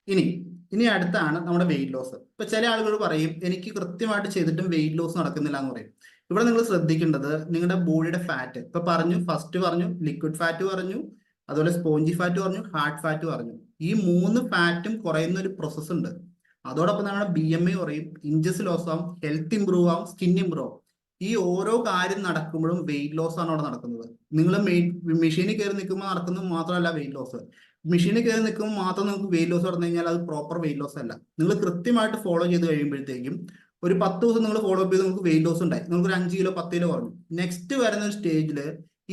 ഇനി ഇനി അടുത്താണ് നമ്മുടെ വെയിറ്റ് ലോസ്. ഇപ്പൊ ചില ആളുകൾ പറയും എനിക്ക് കൃത്യമായിട്ട് ചെയ്തിട്ടും വെയിറ്റ് ലോസ് നടക്കുന്നില്ല എന്ന് പറയും. ഇവിടെ നിങ്ങൾ ശ്രദ്ധിക്കേണ്ടത് നിങ്ങളുടെ ബോഡിയുടെ ഫാറ്റ്. ഇപ്പൊ പറഞ്ഞു, ഫസ്റ്റ് പറഞ്ഞു ലിക്വിഡ് ഫാറ്റ് പറഞ്ഞു, അതുപോലെ സ്പോഞ്ചി ഫാറ്റ് പറഞ്ഞു, ഹാർഡ് ഫാറ്റ് പറഞ്ഞു. ഈ മൂന്ന് ഫാറ്റും കുറയുന്ന ഒരു പ്രോസസ്സ് ഉണ്ട്. അതോടൊപ്പം നമ്മുടെ BMI കുറയും, ഇഞ്ചസ് ലോസ് ആവും, ഹെൽത്ത് ഇമ്പ്രൂവ് ആവും, സ്കിൻ ഇമ്പ്രൂവ് ആവും. ഈ ഓരോ കാര്യം നടക്കുമ്പോഴും വെയിറ്റ് ലോസ് ആണ് അവിടെ നടക്കുന്നത്. നിങ്ങൾ മെഷീനിൽ കയറി നിൽക്കുമ്പോൾ നടക്കുന്നത് മാത്രമല്ല വെയിറ്റ് ലോസ്. മെഷീനിൽ കയറി നിൽക്കുമ്പോൾ മാത്രം നിങ്ങൾക്ക് വെയിറ്റ് ലോസ് പറഞ്ഞു കഴിഞ്ഞാൽ അത് പ്രോപ്പർ വെയിറ്റ് ലോസ് അല്ല. നിങ്ങൾ കൃത്യമായിട്ട് ഫോളോ ചെയ്ത് കഴിയുമ്പോഴത്തേക്കും ഒരു 10 ദിവസം നിങ്ങൾ ഫോളോ അപ്പ് ചെയ്ത് നിങ്ങൾക്ക് വെയിറ്റ് ലോസ് ഉണ്ടായി, നിങ്ങൾക്ക് ഒരു 5 കിലോ 10 കിലോ കുറഞ്ഞു. നെക്സ്റ്റ് വരുന്ന ഒരു സ്റ്റേജിൽ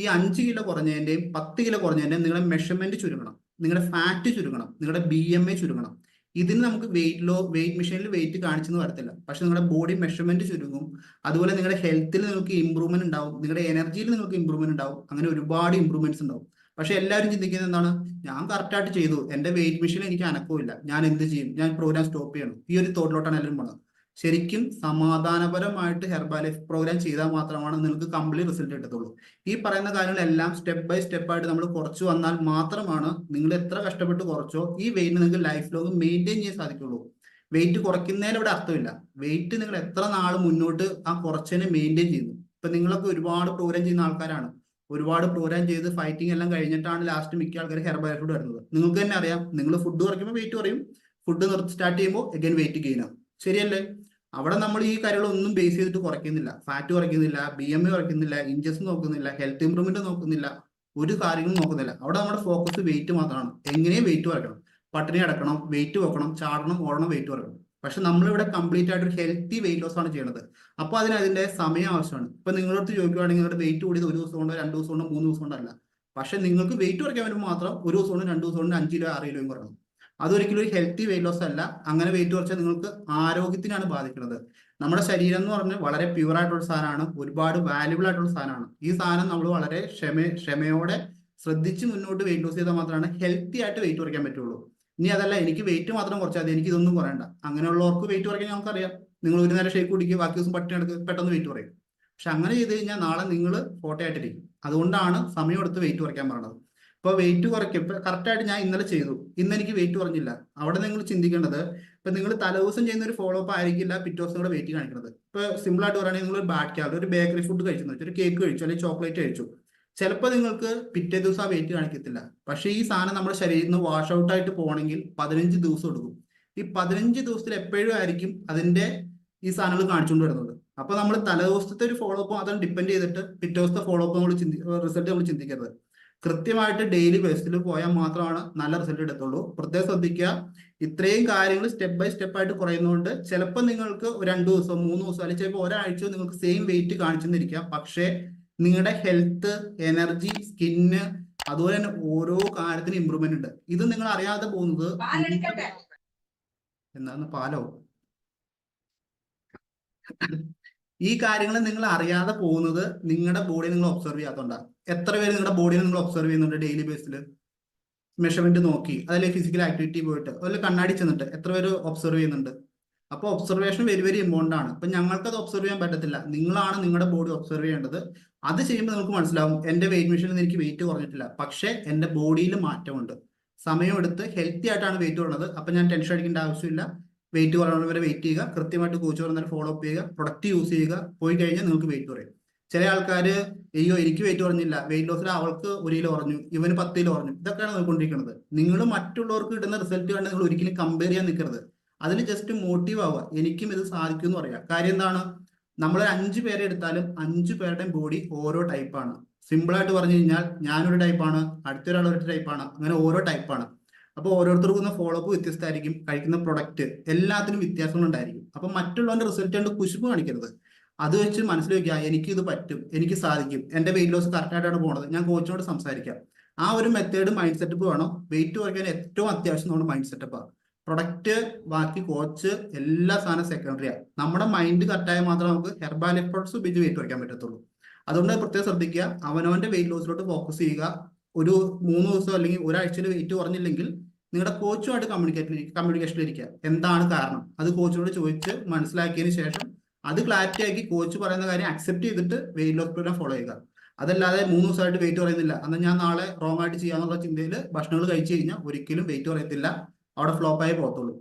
ഈ 5 കിലോ കുറഞ്ഞതിന്റെയും 10 കിലോ കുറഞ്ഞതിന്റെയും നിങ്ങളുടെ മെഷർമെന്റ് ചുരുങ്ങണം, നിങ്ങളുടെ ഫാറ്റ് ചുരുങ്ങണം, നിങ്ങളുടെ BMI ചുരുങ്ങണം. ഇതിന് നമുക്ക് വെയിറ്റ് മെഷീനിൽ വെയിറ്റ് കാണിച്ചെന്ന് വരത്തില്ല, പക്ഷെ നിങ്ങളുടെ ബോഡി മെഷർമെന്റ് ചുരുങ്ങും. അതുപോലെ നിങ്ങളുടെ ഹെൽത്തിൽ നിങ്ങൾക്ക് ഇമ്പ്രൂവ്മെന്റ് ഉണ്ടാവും, നിങ്ങളുടെ എനർജിയിൽ നിങ്ങൾക്ക് ഇമ്പ്രൂവ്മെന്റ് ഉണ്ടാവും. അങ്ങനെ ഒരുപാട് ഇമ്പ്രൂവ്മെന്റ്സ് ഉണ്ടാവും. പക്ഷെ എല്ലാവരും ചിന്തിക്കുന്നത് എന്താണ്? ഞാൻ കറക്റ്റായിട്ട് ചെയ്തു, എന്റെ വെയിറ്റ് മെഷീൻ എനിക്ക് അനക്കമില്ല, ഞാൻ എന്ത് ചെയ്യും, ഞാൻ പ്രോഗ്രാം സ്റ്റോപ്പ് ചെയ്യണം, ഈ ഒരു തോട്ടിലോട്ടാണ് എല്ലാവരും പോണത്. ശരിക്കും സമാധാനപരമായിട്ട് ഹെർബാലൈഫ് പ്രോഗ്രാം ചെയ്താൽ മാത്രമാണ് നിങ്ങൾക്ക് കംപ്ലീറ്റ് റിസൾട്ട് കിട്ടത്തുള്ളൂ. ഈ പറയുന്ന കാര്യങ്ങളെല്ലാം സ്റ്റെപ്പ് ബൈ സ്റ്റെപ്പ് ആയിട്ട് നമ്മൾ കുറച്ചു വന്നാൽ മാത്രമാണ് നിങ്ങൾ എത്ര കഷ്ടപ്പെട്ട് കുറച്ചോ ഈ വെയിറ്റ് നിങ്ങൾക്ക് ലൈഫ് ലോങ് മെയിൻറ്റെയിൻ ചെയ്യാൻ സാധിക്കുള്ളൂ. വെയിറ്റ് കുറയ്ക്കുന്നതിന് ഇവിടെ അർത്ഥമില്ല. വെയിറ്റ് നിങ്ങൾ എത്ര നാൾ മുന്നോട്ട് ആ കുറച്ചതിനെ മെയിൻറ്റെയിൻ ചെയ്യുന്നു. ഇപ്പൊ നിങ്ങളൊക്കെ ഒരുപാട് പ്രോഗ്രാം ചെയ്യുന്ന ആൾക്കാരാണ്. ഒരുപാട് പ്രോഗ്രാം ചെയ്ത് ഫൈറ്റിംഗ് എല്ലാം കഴിഞ്ഞിട്ടാണ് ലാസ്റ്റ് മിക്ക ആൾക്കാർ ഹെർബാലൈഫിലോട്ട് വരുന്നത്. നിങ്ങൾക്ക് തന്നെ അറിയാം, നിങ്ങൾ ഫുഡ് കുറയ്ക്കുമ്പോൾ വെയിറ്റ് കുറയും, ഫുഡ് സ്റ്റാർട്ട് ചെയ്യുമ്പോൾ അഗൈൻ വെയിറ്റ് ഗെയിൻ ആവും. ശരിയല്ലേ? അവിടെ നമ്മൾ ഈ കാര്യങ്ങളൊന്നും ബേസ് ചെയ്തിട്ട് കുറയ്ക്കുന്നില്ല, ഫാറ്റ് കുറയ്ക്കുന്നില്ല, BMI കുറയ്ക്കുന്നില്ല, ഇഞ്ചസ് നോക്കുന്നില്ല, ഹെൽത്ത് ഇമ്പ്രൂവ്മെന്റ് നോക്കുന്നില്ല, ഒരു കാര്യങ്ങളും നോക്കുന്നില്ല. അവിടെ നമ്മുടെ ഫോക്കസ് വെയിറ്റ് മാത്രമാണ്. എങ്ങനെയും വെയിറ്റ് കുറയ്ക്കണം, പട്ടിണി അടക്കണം, വെയിറ്റ് വെക്കണം, ചാടണം, ഓടണം, വെയിറ്റ് കുറയ്ക്കണം. പക്ഷെ നമ്മളിവിടെ കംപ്ലീറ്റ് ആയിട്ട് ഒരു ഹെൽത്തി വെയിറ്റ് ലോസ് ആണ് ചെയ്യുന്നത്. അപ്പൊ അതിന്റെ സമയം ആവശ്യമാണ്. ഇപ്പൊ നിങ്ങളടുത്ത് ചോദിക്കുകയാണെങ്കിൽ നിങ്ങളുടെ വെയിറ്റ് കൂടിയത് ഒരു ദിവസം കൊണ്ടോ 2 ദിവസം കൊണ്ടോ 3 ദിവസം കൊണ്ടോ അല്ല. പക്ഷെ നിങ്ങൾക്ക് വെയിറ്റ് കുറയ്ക്കാൻ വേണ്ടി മാത്രം ഒരു ദിവസം കൊണ്ട് 2 ദിവസം കൊണ്ട് 5 കിലോ 6 കിലോയും കുറയണം. അതൊരിക്കലും ഒരു ഹെൽത്തി വെയിറ്റ് ലോസ് അല്ല. അങ്ങനെ വെയിറ്റ് കുറച്ചാൽ നിങ്ങൾക്ക് ആരോഗ്യത്തിനാണ് ബാധിക്കുന്നത്. നമ്മുടെ ശരീരം എന്ന് പറഞ്ഞാൽ വളരെ പ്യൂർ ആയിട്ടുള്ള സാധനമാണ്, ഒരുപാട് വാല്യുബിൾ ആയിട്ടുള്ള സാധനമാണ്. ഈ സാധനം നമ്മൾ വളരെ ക്ഷമയോടെ ശ്രദ്ധിച്ച് മുന്നോട്ട് വെയിറ്റ് ലോസ് ചെയ്താൽ മാത്രമാണ് ഹെൽത്തി ആയിട്ട് വെയിറ്റ് കുറയ്ക്കാൻ പറ്റുള്ളൂ. ഇനി അതല്ല എനിക്ക് വെയിറ്റ് മാത്രം കുറച്ചാൽ മതി, എനിക്ക് ഇതൊന്നും കുറയണ്ട, അങ്ങനെയുള്ളവർക്ക് വെയിറ്റ് കുറയ്ക്കാൻ നമുക്കറിയാം. നിങ്ങൾ ഒരു നേരം ഷേക്ക് കുടിക്കുക, ബാക്കി ദിവസം പട്ടിണി എടുക്കുക, പെട്ടെന്ന് വെയിറ്റ് കുറയും. പക്ഷെ അങ്ങനെ ചെയ്ത് കഴിഞ്ഞാൽ നാളെ നിങ്ങൾ ഫോട്ടോയായിട്ടിരിക്കും. അതുകൊണ്ടാണ് സമയം എടുത്ത് വെയിറ്റ് കുറയ്ക്കാൻ പറയുന്നത്. ഇപ്പൊ വെയിറ്റ് കുറയ്ക്കും. ഇപ്പൊ കറക്റ്റായിട്ട് ഞാൻ ഇന്നലെ ചെയ്തു, ഇന്ന് എനിക്ക് വെയിറ്റ് കുറഞ്ഞില്ല. അവിടെ നിങ്ങൾ ചിന്തിക്കേണ്ടത്, ഇപ്പൊ നിങ്ങൾ തലേദിവസം ചെയ്യുന്ന ഒരു ഫോളോ അപ്പ് ആയിരിക്കില്ല പിറ്റേ ദിവസം കൂടെ വെയിറ്റ് കാണിക്കുന്നത്. ഇപ്പൊ സിമ്പിൾ ആയിട്ട് പറയുകയാണെങ്കിൽ നിങ്ങൾ ബാഡ് ക്യാലറി ഒരു ബേക്കറി ഫുഡ് കഴിച്ചു, ഒരു കേക്ക് കഴിച്ചു, അല്ലെങ്കിൽ ചോക്ലേറ്റ് കഴിച്ചു, ചിലപ്പോൾ നിങ്ങൾക്ക് പിറ്റേ ദിവസം ആ വെയിറ്റ് കാണിക്കത്തില്ല. പക്ഷെ ഈ സാധനം നമ്മുടെ ശരീരത്തിൽ നിന്ന് വാഷ് ഔട്ട് ആയിട്ട് പോകണമെങ്കിൽ 15 ദിവസം എടുക്കും. ഈ 15 ദിവസത്തിൽ എപ്പോഴും ആയിരിക്കും അതിന്റെ ഈ സാധനങ്ങൾ കാണിച്ചുകൊണ്ട് വരുന്നത്. അപ്പൊ നമ്മൾ തലേദിവസത്തെ ഒരു ഫോളോ അപ്പ് അതാണ് ഡിപ്പെൻഡ് ചെയ്തിട്ട് പിറ്റേ ദിവസത്തെ ഫോളോ അപ്പ് നമ്മൾ റിസൾട്ട് നമ്മൾ ചിന്തിക്കരുത്. കൃത്യമായിട്ട് ഡെയിലി ബേസിൽ പോയാൽ മാത്രമാണ് നല്ല റിസൾട്ട് എടുത്തുള്ളൂ. പ്രത്യേകം ശ്രദ്ധിക്കുക, ഇത്രയും കാര്യങ്ങൾ സ്റ്റെപ്പ് ബൈ സ്റ്റെപ്പ് ആയിട്ട് കുറയുന്നതുകൊണ്ട് ചിലപ്പോൾ നിങ്ങൾക്ക് 2 ദിവസം 3 ദിവസം അല്ലെങ്കിൽ ചിലപ്പോൾ ഒരാഴ്ച നിങ്ങൾക്ക് സെയിം വെയിറ്റ് കാണിച്ചെന്നിരിക്കാം. പക്ഷേ നിങ്ങളുടെ ഹെൽത്ത്, എനർജി, സ്കിന്ന്, അതുപോലെ തന്നെ ഓരോ കാര്യത്തിനും ഇമ്പ്രൂവ്മെന്റ് ഉണ്ട്. ഇത് നിങ്ങൾ അറിയാതെ പോകുന്നത് എന്താണ് പാലോ ഈ കാര്യങ്ങൾ നിങ്ങൾ അറിയാതെ പോകുന്നത് നിങ്ങളുടെ ബോഡി നിങ്ങൾ ഒബ്സർവ് ചെയ്യാത്തതുകൊണ്ടാണ്. എത്ര പേര് നിങ്ങളുടെ ബോഡിയെ നിങ്ങൾ ഒബ്സർവ് ചെയ്യുന്നുണ്ട് ഡെയിലി ബേസിൽ? മെഷർമെന്റ് നോക്കി, അതിലെ ഫിസിക്കൽ ആക്ടിവിറ്റി പോയിട്ട്, അതിൽ കണ്ണാടി ചെന്നിട്ട് എത്ര പേര് ഒബ്സർവ് ചെയ്യുന്നുണ്ട്? അപ്പോൾ ഒബ്സർവേഷൻ വെരി വെരി ഇമ്പോർട്ടൻ്റ് ആണ്. ഇപ്പൊ ഞങ്ങൾക്ക് അത് ഒബ്സർവ് ചെയ്യാൻ പറ്റത്തില്ല, നിങ്ങളാണ് നിങ്ങളുടെ ബോഡി ഒബ്സർവ് ചെയ്യേണ്ടത്. അത് ചെയ്യുമ്പോൾ നമുക്ക് മനസ്സിലാവും എന്റെ വെയിറ്റ് മെഷീനിൽ എനിക്ക് വെയിറ്റ് കുറഞ്ഞിട്ടില്ല, പക്ഷെ എന്റെ ബോഡിയിൽ മാറ്റമുണ്ട്. സമയമെടുത്ത് ഹെൽത്തി ആയിട്ടാണ് വെയിറ്റ് കുറഞ്ഞത്. അപ്പൊ ഞാൻ ടെൻഷൻ അടിക്കേണ്ട ആവശ്യമില്ല. വെയിറ്റ് കുറയുന്നത് വരെ വെയിറ്റ് ചെയ്യുക, കൃത്യമായിട്ട് കോച്ച് പറഞ്ഞാൽ ഫോളോ അപ്പ് ചെയ്യുക, പ്രൊഡക്റ്റ് യൂസ് ചെയ്യുക. പോയി കഴിഞ്ഞാൽ നിങ്ങൾക്ക് വെയിറ്റ് കുറയും. ചില ആൾക്കാര് അയ്യോ എനിക്ക് വെയിറ്റ് കുറഞ്ഞില്ല, വെയിറ്റ് ലോസിൽ അവൾക്ക് 1 കിലോ കുറഞ്ഞു, ഇവന് 10 കിലോ കുറഞ്ഞു, ഇതൊക്കെയാണ് നോക്കിക്കൊണ്ടിരിക്കുന്നത്. നിങ്ങൾ മറ്റുള്ളവർക്ക് കിട്ടുന്ന റിസൾട്ട് കണ്ട് നിങ്ങൾ ഒരിക്കലും കമ്പയർ ചെയ്യാൻ നിൽക്കരുത്. അതിൽ ജസ്റ്റ് മോട്ടീവ് ആവുക, എനിക്കും ഇത് സാധിക്കും എന്ന് പറയാം. കാര്യം എന്താണ്? നമ്മൾ 5 പേരെ എടുത്താലും 5 പേരുടെയും ബോഡി ഓരോ ടൈപ്പാണ്. സിമ്പിൾ ആയിട്ട് പറഞ്ഞു കഴിഞ്ഞാൽ ഞാനൊരു ടൈപ്പാണ്, അടുത്തൊരാൾ ഒരു ടൈപ്പാണ്, അങ്ങനെ ഓരോ ടൈപ്പാണ്. അപ്പോൾ ഓരോരുത്തർക്കും ഫോളോ അപ്പ് വ്യത്യസ്തമായിരിക്കും, കഴിക്കുന്ന പ്രൊഡക്റ്റ് എല്ലാത്തിനും വ്യത്യാസങ്ങളുണ്ടായിരിക്കും. അപ്പൊ മറ്റുള്ളവന്റെ റിസൾട്ട് കണ്ട് കുശുമ്പ് കാണിക്കരുത്. അത് വെച്ച് മനസ്സിൽ വെക്കുക, എനിക്ക് ഇത് പറ്റും, എനിക്ക് സാധിക്കും, എന്റെ വെയിറ്റ് ലോസ് കറക്റ്റ് ആയിട്ടാണ് പോണത്, ഞാൻ കോച്ചിനോട് സംസാരിക്കാം. ആ ഒരു മെത്തേഡ് മൈൻഡ് സെറ്റപ്പ് വേണം. വെയിറ്റ് കുറയ്ക്കാൻ ഏറ്റവും അത്യാവശ്യം നമ്മുടെ മൈൻഡ് സെറ്റപ്പാണ്. പ്രൊഡക്റ്റ്, ബാക്കി കോച്ച്, എല്ലാ സാധനം സെക്കൻഡറിയാണ്. നമ്മുടെ മൈൻഡ് കറക്റ്റായാൽ മാത്രമേ നമുക്ക് ഹെർബാലൈഫ് പ്രോഡക്ട്സ് ഉപയോഗിച്ച് വെയിറ്റ് കുറയ്ക്കാൻ പറ്റത്തുള്ളൂ. അതുകൊണ്ട് പ്രത്യേകം ശ്രദ്ധിക്കുക, അവനവന്റെ വെയിറ്റ് ലോസിലോട്ട് ഫോക്കസ് ചെയ്യുക. ഒരു 3 ദിവസം അല്ലെങ്കിൽ ഒരാഴ്ചയിൽ വെയിറ്റ് കുറഞ്ഞില്ലെങ്കിൽ നിങ്ങളുടെ കോച്ചുമായിട്ട് കമ്മ്യൂണിക്കേഷനിലിരിക്കുക. എന്താണ് കാരണം? അത് കോച്ചിനോട് ചോദിച്ച് മനസ്സിലാക്കിയതിന് ശേഷം അത് ക്ലാരിറ്റി ആക്കി കോച്ച് പറയുന്ന കാര്യം അക്സെപ്റ്റ് ചെയ്തിട്ട് വെയിറ്റ് ലോസ് പ്രോഗ്രാം ഫോളോ ചെയ്യുക. അതല്ലാതെ 3 ദിവസമായിട്ട് വെയിറ്റ് കുറയുന്നില്ല, എന്നാൽ ഞാൻ നാളെ റോങ് ആയിട്ട് ചെയ്യാന്നുള്ള ചിന്തയിൽ ഭക്ഷണങ്ങൾ കഴിച്ചു കഴിഞ്ഞാൽ ഒരിക്കലും വെയിറ്റ് കുറയത്തില്ല. അവിടെ ഫ്ലോപ്പായി പോകത്തുള്ളൂ.